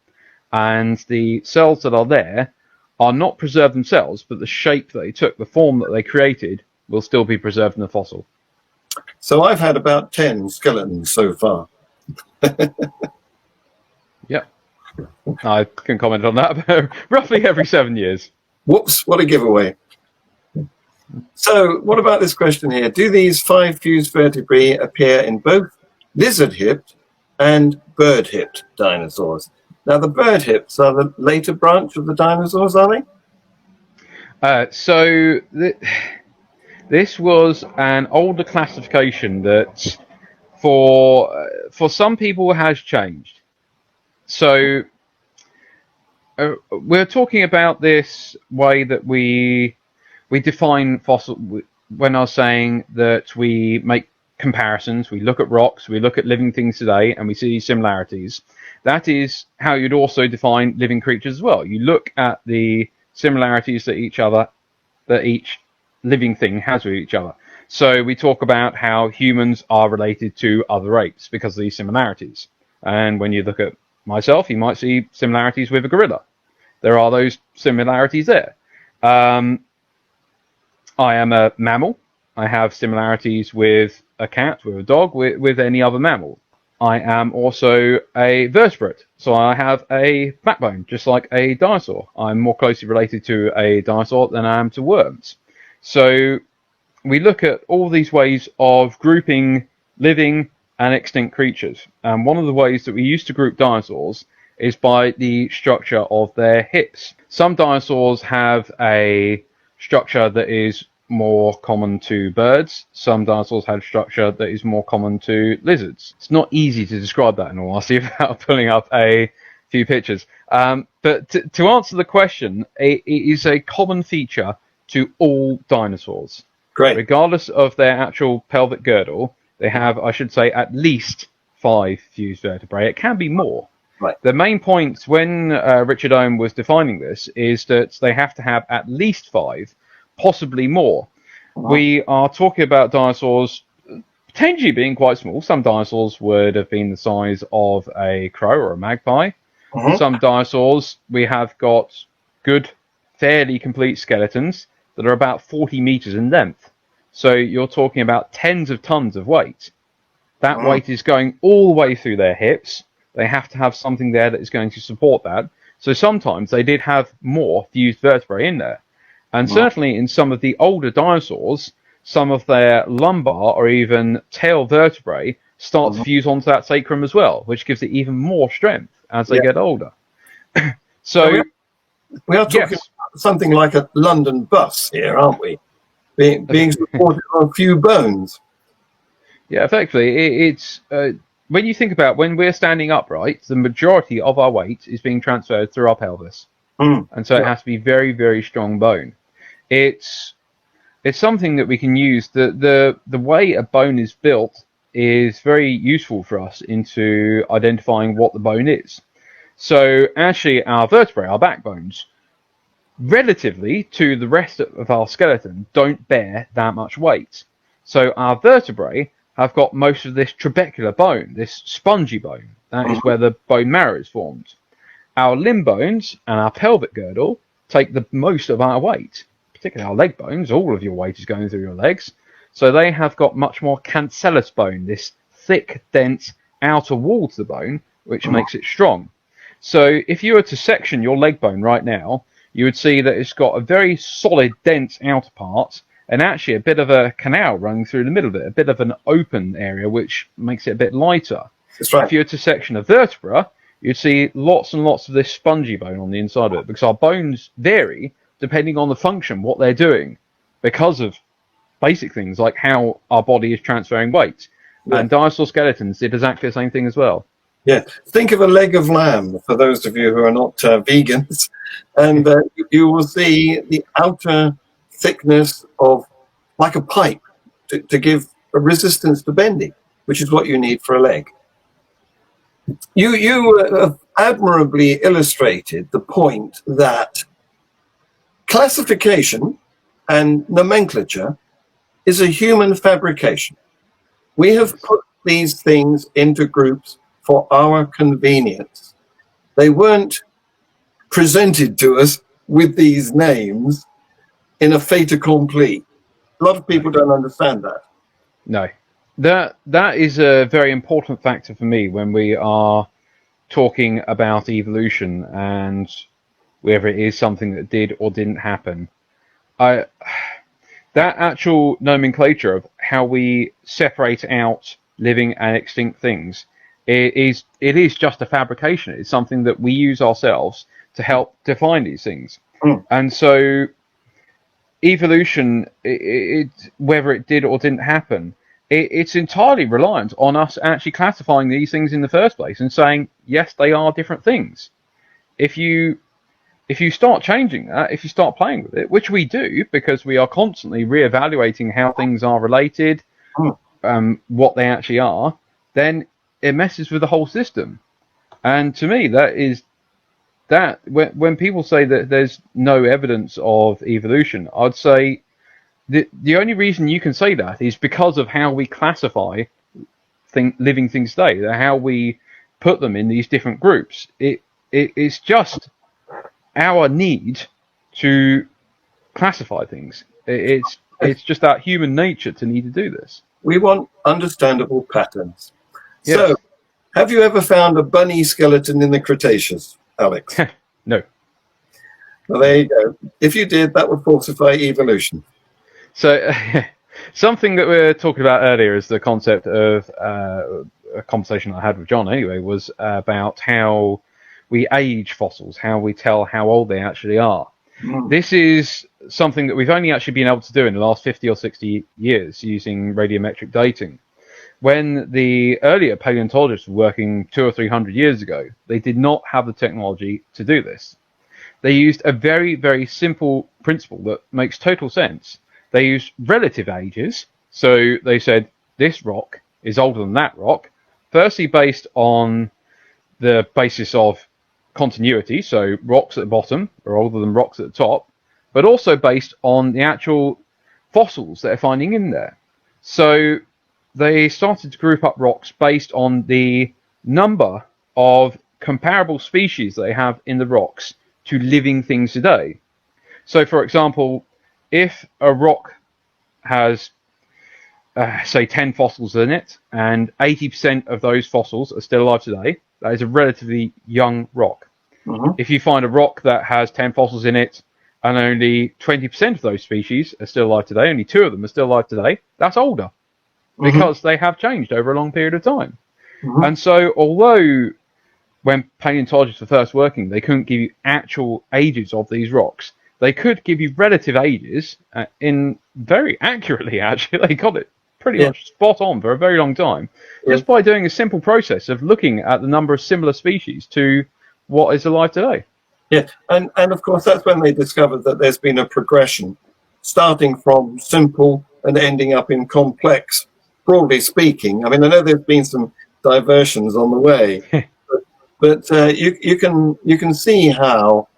C: and the cells that are there are not preserved themselves, but the shape that they took, the form that they created, will still be preserved in the fossil.
A: So I've had about 10 skeletons so far.
C: Yeah, I can comment on that, but roughly every 7 years.
A: Whoops, what a giveaway. So what about this question here? Do these 5 fused vertebrae appear in both lizard-hipped and bird-hipped dinosaurs? Now, the bird-hips are the later branch of the dinosaurs, are
C: they? This was an older classification that for some people has changed. So we're talking about this way that we define fossil. When I was saying that we make comparisons, we look at rocks, we look at living things today, and we see similarities. That is how you'd also define living creatures as well. You look at the similarities that each living thing has with each other. So we talk about how humans are related to other apes because of these similarities. And when you look at myself, you might see similarities with a gorilla. There are those similarities there. I am a mammal. I have similarities with a cat, with a dog, with any other mammal. I am also a vertebrate, so I have a backbone, just like a dinosaur. I'm more closely related to a dinosaur than I am to worms. So we look at all these ways of grouping living and extinct creatures. And one of the ways that we used to group dinosaurs is by the structure of their hips. Some dinosaurs have a structure that is more common to birds. Some dinosaurs have structure that is more common to lizards. It's not easy to describe that in all honesty without pulling up a few pictures. But to answer the question, it is a common feature to all dinosaurs.
A: Great.
C: Regardless of their actual pelvic girdle, they have, I should say, at least 5 fused vertebrae. It can be more.
A: Right.
C: The main point when Richard Owen was defining this is that they have to have at least 5, possibly more. We are talking about dinosaurs potentially being quite small. Some dinosaurs would have been the size of a crow or a magpie. Some dinosaurs, we have got good, fairly complete skeletons that are about 40 meters in length. So you're talking about tens of tons of weight. That weight is going all the way through their hips. they have to have something there that is going to support that. So sometimes they did have more fused vertebrae in there. And certainly in some of the older dinosaurs, some of their lumbar or even tail vertebrae start to fuse onto that sacrum as well, which gives it even more strength as they get older. So
A: we are talking about something like a London bus here, aren't we? Being supported on a few bones.
C: Yeah, effectively, it's when you think about when we're standing upright, the majority of our weight is being transferred through our pelvis, and so it has to be very, very strong bone. It's something that we can use. The way a bone is built is very useful for us into identifying what the bone is. So actually, our vertebrae, our backbones, relatively to the rest of our skeleton, don't bear that much weight. So our vertebrae have got most of this trabecular bone, this spongy bone. That is where the bone marrow is formed. Our limb bones and our pelvic girdle take the most of our weight, particularly our leg bones. All of your weight is going through your legs. So they have got much more cancellous bone, this thick, dense outer wall to the bone, which makes it strong. So if you were to section your leg bone right now, you would see that it's got a very solid, dense outer part, and actually a bit of a canal running through the middle of it, a bit of an open area, which makes it a bit lighter.
A: That's right.
C: If you were to section a vertebra, you'd see lots and lots of this spongy bone on the inside of it, because our bones vary depending on the function, what they're doing, because of basic things like how our body is transferring weight. Yeah. And dinosaur skeletons did exactly the same thing as well.
A: Yeah, think of a leg of lamb, for those of you who are not vegans, and you will see the outer thickness of, like a pipe, to give a resistance to bending, which is what you need for a leg. You have admirably illustrated the point that classification and nomenclature is a human fabrication. We have put these things into groups for our convenience. They weren't presented to us with these names in a fait accompli. A lot of people don't understand that.
C: No. That is a very important factor for me when we are talking about evolution and whether it is something that did or didn't happen. That actual nomenclature of how we separate out living and extinct things, it is just a fabrication. It's something that we use ourselves to help define these things. And so evolution, whether it did or didn't happen, it's entirely reliant on us actually classifying these things in the first place and saying, yes, they are different things. If you start changing that, if you start playing with it, which we do because we are constantly reevaluating how things are related, what they actually are, then it messes with the whole system. And to me, when people say that there's no evidence of evolution, I'd say the only reason you can say that is because of how we classify living things today, how we put them in these different groups. It's just our need to classify things. It's just that human nature to need to do this.
A: We want understandable patterns.
C: Yes.
A: So, have you ever found a bunny skeleton in the Cretaceous, Alex?
C: No.
A: Well, there you go. If you did, that would falsify evolution.
C: So, something that we were talking about earlier is the concept of a conversation I had with John anyway, was about how we age fossils, how we tell how old they actually are. This is something that we've only actually been able to do in the last 50 or 60 years using radiometric dating. When the earlier paleontologists were working 200 or 300 years ago, they did not have the technology to do this. They used a very, very simple principle that makes total sense. They used relative ages. So they said, this rock is older than that rock, firstly based on the basis of continuity, so rocks at the bottom are older than rocks at the top, but also based on the actual fossils that they're finding in there. So they started to group up rocks based on the number of comparable species they have in the rocks to living things today. So, for example, if a rock has, say, 10 fossils in it, and 80% of those fossils are still alive today, That is a relatively young rock.
A: Hmm.
C: If you find a rock that has 10 fossils in it and only 20% of those species are still alive today, only 2 of them are still alive today, that's older because they have changed over a long period of time. And so, although when paleontologists were first working, they couldn't give you actual ages of these rocks, they could give you relative ages in very accurately, actually. They got it pretty much spot on for a very long time, just by doing a simple process of looking at the number of similar species to what is alive today.
A: Yeah, and of course that's when they discovered that there's been a progression, starting from simple and ending up in complex, broadly speaking. I mean, I know there's been some diversions on the way, but you can see how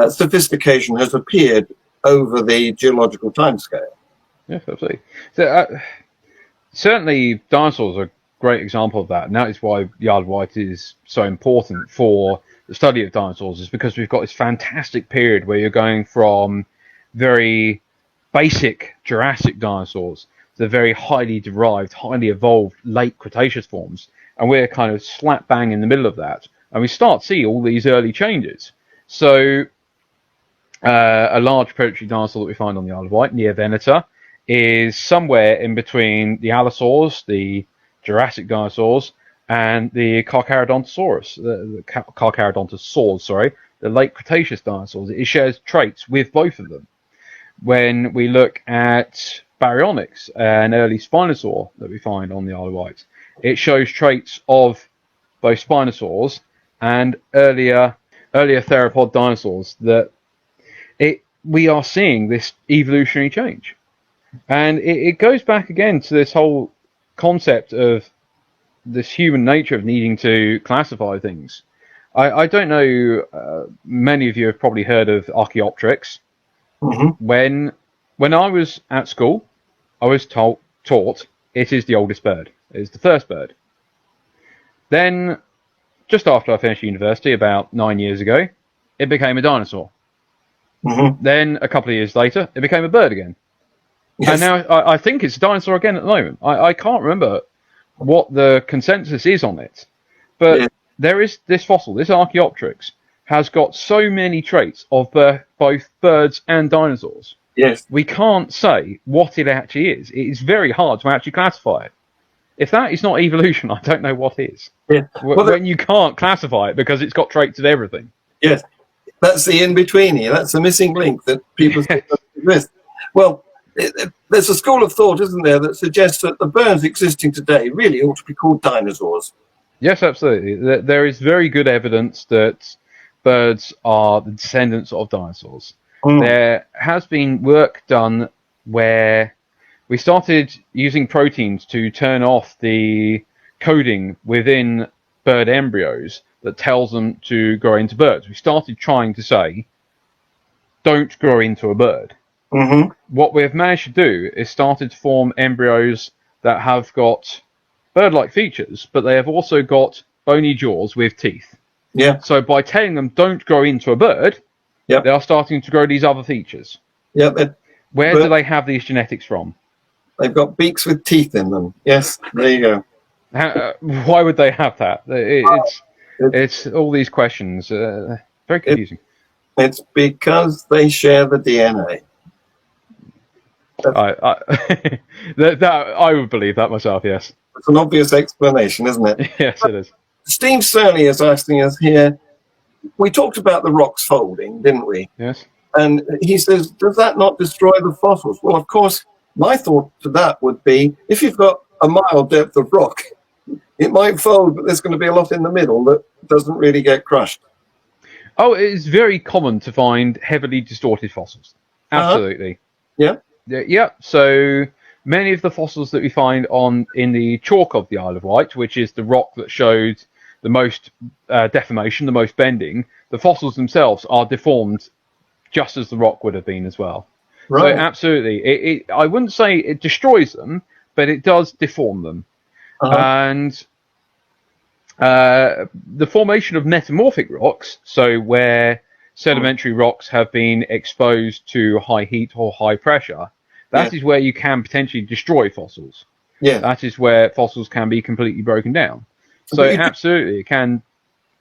A: sophistication has appeared over the geological timescale.
C: Yes, absolutely. So, certainly, dinosaurs are a great example of that, and that is why the Isle of Wight is so important for the study of dinosaurs, is because we've got this fantastic period where you're going from very basic Jurassic dinosaurs to very highly derived, highly evolved late Cretaceous forms, and we're kind of slap bang in the middle of that, and we start to see all these early changes. So a large predatory dinosaur that we find on the Isle of Wight, near Venator, is somewhere in between the allosaurs, the Jurassic dinosaurs, and the Carcharodontosaurus, the Carcharodontosaurs, sorry, the late Cretaceous dinosaurs. It shares traits with both of them. When we look at Baryonyx, an early Spinosaur that we find on the Isle of Wight, it shows traits of both Spinosaurs and earlier theropod dinosaurs. That we are seeing this evolutionary change. And it goes back again to this whole concept of this human nature of needing to classify things. I don't know, many of you have probably heard of Archaeopteryx. When I was at school, I was taught it is the oldest bird. It is the first bird. Then, just after I finished university, about 9 years ago, it became a dinosaur. Then, a couple of years later, it became a bird again. Yes. And now I think it's a dinosaur again at the moment. I can't remember what the consensus is on it. But there is this fossil, this Archaeopteryx, has got so many traits of both birds and dinosaurs.
A: Yes.
C: We can't say what it actually is. It is very hard to actually classify it. If that is not evolution, I don't know what is.
A: Yeah. Well,
C: when you can't classify it because it's got traits of everything.
A: Yes. That's the in-between here. That's the missing link that people exist. Well, there's a school of thought, isn't there, that suggests that the birds existing today really ought to be called dinosaurs.
C: Yes, absolutely. There is very good evidence that birds are the descendants of dinosaurs. There has been work done where we started using proteins to turn off the coding within bird embryos that tells them to grow into birds. We started trying to say, don't grow into a bird. What we've managed to do is started to form embryos that have got bird-like features, but they have also got bony jaws with teeth.
A: Yeah.
C: So by telling them don't grow into a bird, they are starting to grow these other features.
A: Yeah.
C: Where do they have these genetics from?
A: They've got beaks with teeth in them. Yes, there you go.
C: Why would they have that? It's all these questions. Very confusing.
A: It's because they share the DNA.
C: I would believe that myself, yes.
A: It's an obvious explanation, isn't it?
C: Yes, it is.
A: Steve Stirley is asking us here, we talked about the rocks folding, didn't we?
C: Yes.
A: And he says, does that not destroy the fossils? Well, of course, my thought to that would be, if you've got a mile depth of rock, it might fold, but there's going to be a lot in the middle that doesn't really get crushed.
C: Oh, it's very common to find heavily distorted fossils. Absolutely.
A: Yeah.
C: Yeah. So many of the fossils that we find in the chalk of the Isle of Wight, which is the rock that showed the most deformation, the most bending, the fossils themselves are deformed just as the rock would have been as well. Right. So absolutely, I wouldn't say it destroys them, but it does deform them. And the formation of metamorphic rocks, so where sedimentary rocks have been exposed to high heat or high pressure, that is where you can potentially destroy fossils. Yeah. That is where fossils can be completely broken down. So absolutely,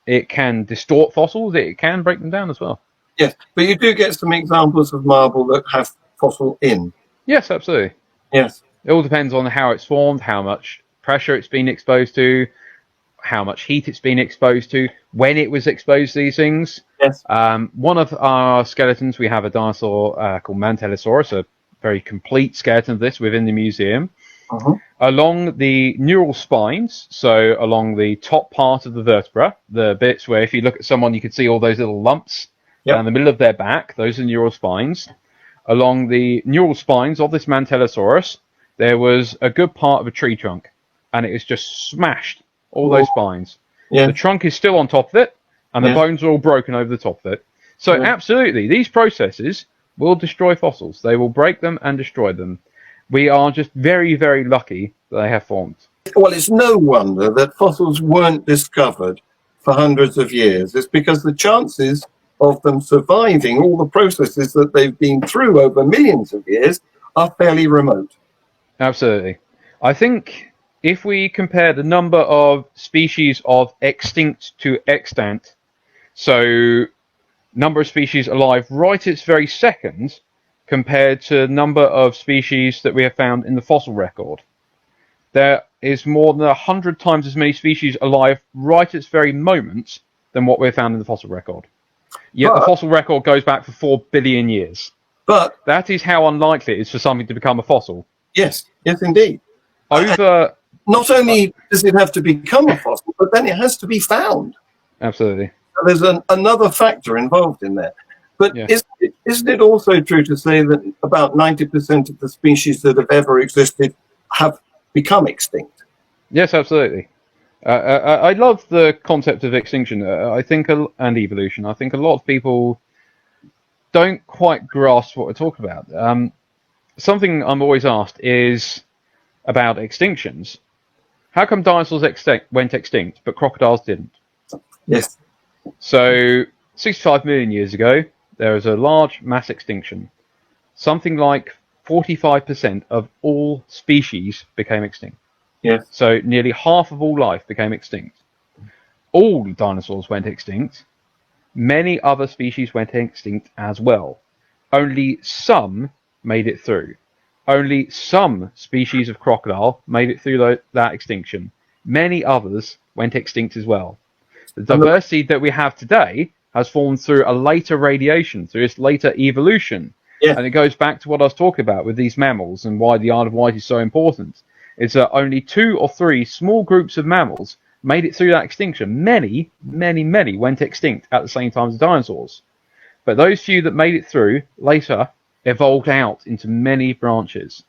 C: it can distort fossils. It can break them down as well.
A: Yes, but you do get some examples of marble that have fossil in.
C: Yes, absolutely.
A: Yes.
C: It all depends on how it's formed, how much pressure it's been exposed to, how much heat it's been exposed to, when it was exposed to these things.
A: Yes.
C: One of our skeletons, we have a dinosaur called Mantellosaurus, a very complete skeleton of this within the museum. Along the neural spines, so along the top part of the vertebra, the bits where if you look at someone you can see all those little lumps down the middle of their back, those are neural spines. Along the neural spines of this Mantellosaurus, there was a good part of a tree trunk, and it was just smashed, all those spines.
A: Yeah.
C: The trunk is still on top of it, and the bones are all broken over the top of it. So absolutely, these processes will destroy fossils. They will break them and destroy them. We are just very, very lucky that they have formed.
A: Well, it's no wonder that fossils weren't discovered for hundreds of years. It's because the chances of them surviving all the processes that they've been through over millions of years are fairly remote.
C: Absolutely. I think if we compare the number of species of extinct to extant, so number of species alive right its very second, compared to number of species that we have found in the fossil record, there is more than 100 times as many species alive right at this very moment than what we've found in the fossil record. Yet the fossil record goes back for 4 billion years.
A: But
C: that is how unlikely it is for something to become a fossil.
A: Yes, yes, indeed.
C: Not
A: only does it have to become a fossil, but then it has to be found.
C: Absolutely.
A: So there's another factor involved in there. But isn't it also true to say that about 90% of the species that have ever existed have become extinct?
C: Yes, absolutely. I love the concept of extinction. I think, and evolution. I think a lot of people don't quite grasp what we're talking about. Something I'm always asked is about extinctions. How come dinosaurs went extinct, but crocodiles didn't?
A: Yes.
C: So, 65 million years ago, there was a large mass extinction. Something like 45% of all species became extinct.
A: Yes.
C: So nearly half of all life became extinct. All dinosaurs went extinct. Many other species went extinct as well. Only some made it through. Only some species of crocodile made it through that extinction. Many others went extinct as well. The diversity that we have today has formed through a later radiation, through its later evolution.
A: Yeah.
C: And it goes back to what I was talking about with these mammals and why the Isle of Wight is so important. Is that only 2 or 3 small groups of mammals made it through that extinction. Many, many, many went extinct at the same time as dinosaurs. But those few that made it through later evolved out into many branches.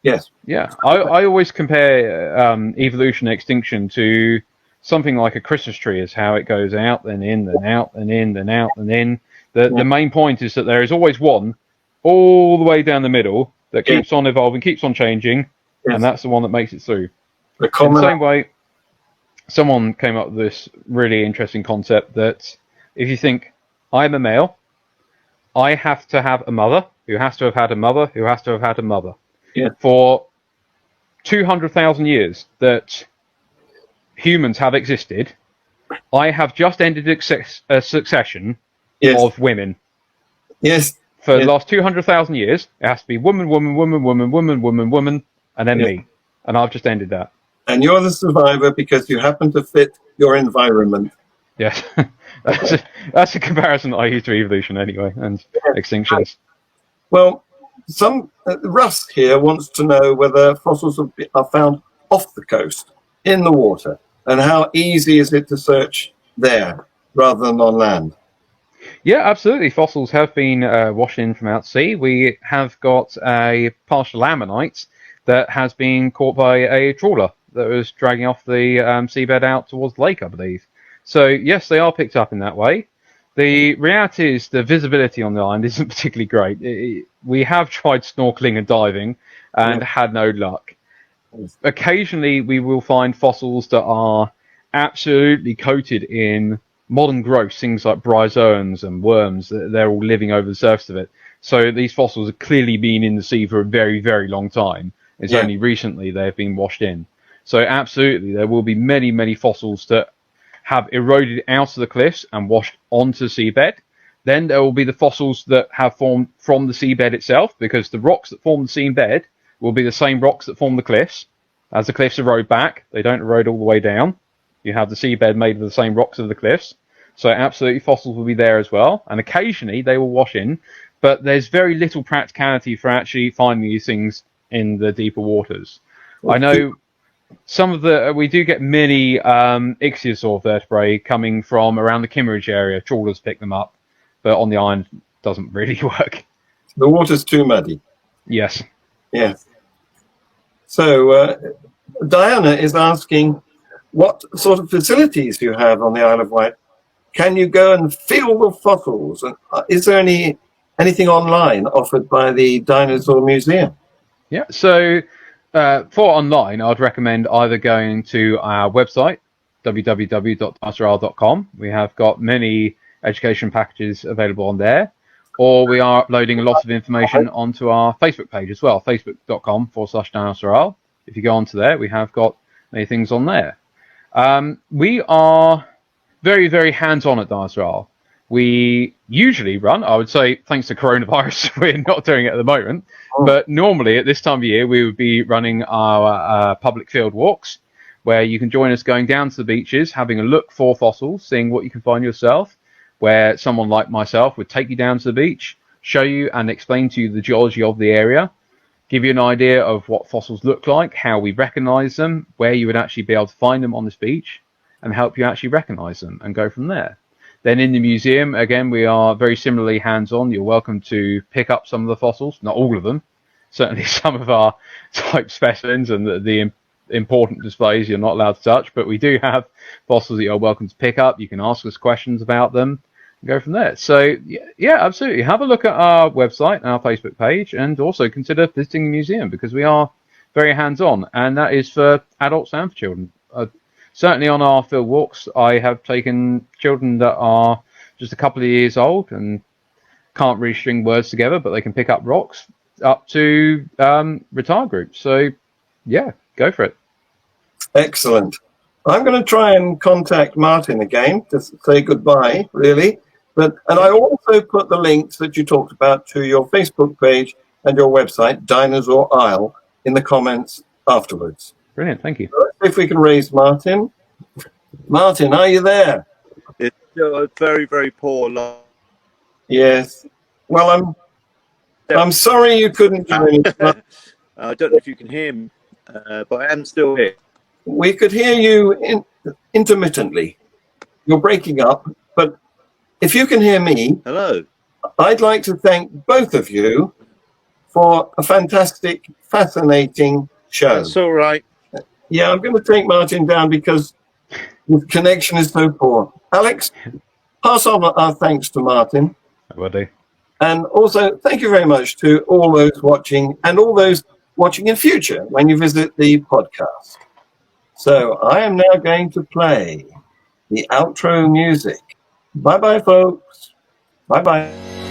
A: Yes.
C: Yeah, I always compare evolution and extinction to something like a Christmas tree, is how it goes out, then in, then out, then in, then out, then in. The main point is that there is always one all the way down the middle that keeps on evolving, keeps on changing, and that's the one that makes it through. In the same way, someone came up with this really interesting concept that if you think, I'm a male, I have to have a mother, who has to have had a mother, who has to have had a mother.
A: Yeah.
C: For 200,000 years that humans have existed, I have just ended a succession of women.
A: Yes.
C: For the last 200,000 years, it has to be woman, woman, woman, woman, woman, woman, woman, and then me. And I've just ended that.
A: And you're the survivor because you happen to fit your environment.
C: Yes. That's a comparison that I use to evolution anyway, and extinctions.
A: Well, Russ here wants to know whether fossils are found off the coast, in the water, and how easy is it to search there rather than on land?
C: Yeah, absolutely. Fossils have been washed in from out sea. We have got a partial ammonite that has been caught by a trawler that was dragging off the seabed out towards the lake, I believe. So, yes, they are picked up in that way. The reality is the visibility on the island isn't particularly great. We have tried snorkeling and diving and had no luck. Occasionally, we will find fossils that are absolutely coated in modern growths, things like bryozoans and worms. They're all living over the surface of it. So these fossils have clearly been in the sea for a very, very long time. It's only recently they've been washed in. So absolutely, there will be many, many fossils that have eroded out of the cliffs and washed onto the seabed. Then there will be the fossils that have formed from the seabed itself, because the rocks that form the seabed will be the same rocks that form the cliffs. As the cliffs erode back, they don't erode all the way down. You have the seabed made of the same rocks as the cliffs. So absolutely fossils will be there as well. And occasionally they will wash in, but there's very little practicality for actually finding these things in the deeper waters. I know we do get many ichthyosaur vertebrae coming from around the Kimmeridge area. Trawlers pick them up, but on the island doesn't really work.
A: The water's too muddy.
C: Yes.
A: Yes. So Diana is asking what sort of facilities you have on the Isle of Wight. Can you go and feel the fossils? And is there anything online offered by the Dinosaur Museum?
C: Yeah. So for online, I'd recommend either going to our website, www.dinosaur.com. We have got many education packages available on there, or we are uploading a lot of information onto our Facebook page as well, facebook.com/dinosaur. If you go onto there, we have got many things on there. We are very, very hands-on at Dinosaur. We usually run, I would say, thanks to coronavirus, we're not doing it at the moment, but normally at this time of year, we would be running our public field walks, where you can join us going down to the beaches, having a look for fossils, seeing what you can find yourself, where someone like myself would take you down to the beach, show you and explain to you the geology of the area, give you an idea of what fossils look like, how we recognize them, where you would actually be able to find them on this beach, and help you actually recognize them and go from there. Then in the museum, again, we are very similarly hands-on. You're welcome to pick up some of the fossils, not all of them. Certainly some of our type specimens and the important displays you're not allowed to touch, but we do have fossils that you're welcome to pick up. You can ask us questions about them and go from there. So, yeah, absolutely. Have a look at our website and our Facebook page, and also consider visiting the museum, because we are very hands-on, and that is for adults and for children. Certainly on our field walks, I have taken children that are just a couple of years old and can't really string words together, but they can pick up rocks, up to retired groups. So, yeah, go for it.
A: Excellent. I'm going to try and contact Martin again to say goodbye, really. And I also put the links that you talked about to your Facebook page and your website, Dinosaur Isle, in the comments afterwards.
C: Brilliant, thank you.
A: So let's see if we can raise Martin. Martin, are you there?
B: It's still a very, very poor line.
A: Yes. Well, I'm sorry you couldn't join us.
B: I don't know if you can hear me, but I am still here.
A: We could hear you intermittently. You're breaking up, but if you can hear me,
B: Hello.
A: I'd like to thank both of you for a fantastic, fascinating show.
B: That's all right.
A: Yeah, I'm going to take Martin down because the connection is so poor. Alex, pass on our thanks to Martin.
C: I will do.
A: And also, thank you very much to all those watching and all those watching in future when you visit the podcast. So I am now going to play the outro music. Bye-bye, folks. Bye-bye.